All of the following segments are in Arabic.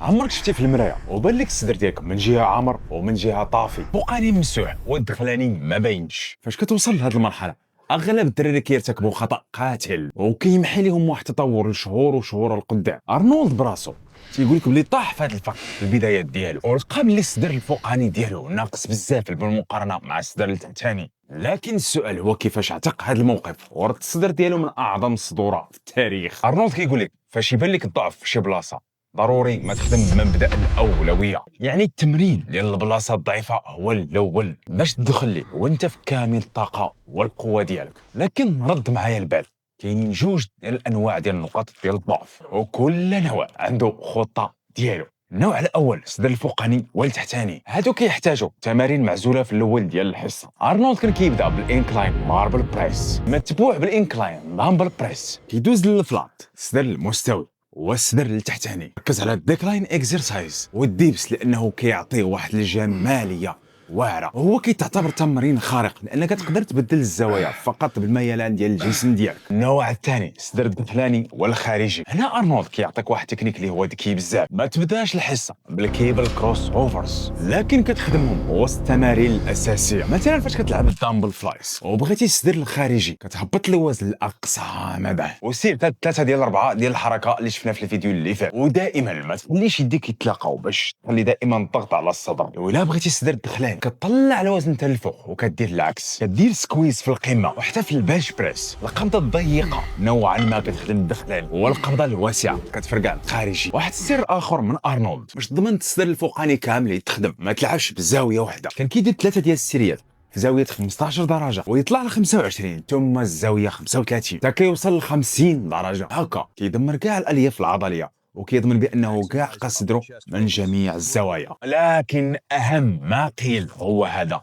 عمرك شفتي في المرايه وبان لك الصدر ديالك من جهه عامر ومن جهه طافي، فوقاني ممسوح والدخلاني ما باينش؟ فاش كتوصل لهاد المرحله اغلب الدراري كيرتكبوا خطا قاتل وكيمحي لهم واحد التطور لشهور وشهور القدام. ارنولد براسو تيقول لك بلي طاح في هذا الفخ في البدايات ديالو، ولقى بلي الصدر الفوقاني ديالو ناقص بزاف بالمقارنه مع الصدر التحتاني. لكن السؤال هو كيفاش اعتق هذا الموقف ورد الصدر ديالو من اعظم الصدورات في التاريخ. ارنولد كيقول لك فاش يبان لك الضعف في شي بلاصه ضروري ما تخدم بمبدا الاولويه، يعني التمرين ديال البلاصه الضعيفه هو الاول باش تدخل ليه وانت في كامل الطاقه والقوه ديالك. لكن رد معايا البال، كاينين جوج ديال الانواع ديال النقاط ديال الضعف وكل نوع عنده خطه ديالو. النوع الاول الصدر الفوقاني والتحتاني، هادو كيحتاجوا تمارين معزوله في الاول ديال الحصه. ارنولد كان كيبدا بالانكلاين ماربل بريس متبوع بالانكلاين دامبل بريس، كيدوز للفلات الصدر المستوي والصدر التحتاني. ركز على الديكلاين اكسرسايز والديبس لانه كيعطيه واحد الجماليه واعره، وهو كيتعتبر تمرين خارق لانك تقدر تبدل الزوايا فقط بالميلان ديال الجسم ديالك. النوع الثاني الصدر الداخلاني والخارجي، هنا ارنولد كيعطيك واحد التكنيك اللي هو ذكي بزاف. ما تبداش الحصه بالكيبل كروس اوفرز، لكن كتخدمهم وسط التمارين الاساسيه. مثلا فاش كتلعب الدامبل فلايز وبغيتي الصدر الخارجي كتهبط الوزن لاقصى مدى وسير ثلاثه ديال اربعه ديال الحركه اللي شفنا في الفيديو اللي فات. ودائما ما تخليش يديك يتلاقاو باش تخلي دائما الضغط على الصدر. ولا بغيتي الصدر الدخلاني كتطلع الوزن حتى الفوق وكدير العكس، كدير سكويز في القمه وحتى في البنش بريس. القبضه الضيقه نوعا ما كتخدم الدخلاني، والقبضه الواسعه كتفرقع الخارجي. واحد السر اخر من ارنولد باش ضمنت الصدر الفوقاني كامل يتخدم، ما تلعبش بزاويه واحده. كان كيدير ثلاثه ديال السيريات في زاويه 15 درجه ويطلع ل 25 ثم الزاويه 35 حتى كيوصل ل 50 درجه. هكا كيدمر كاع الالياف العضليه وكيضمن بانه كاع قصدره من جميع الزوايا. لكن اهم ما قيل هو هذا،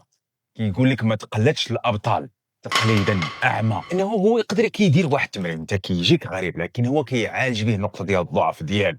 كيقول لك ما تقلدش الابطال تقليدا اعمى، انه هو يقدر كيدير واحد التمرين انت كيجيك غريب لكن هو كيعالج به النقطه ديال الضعف ديالك.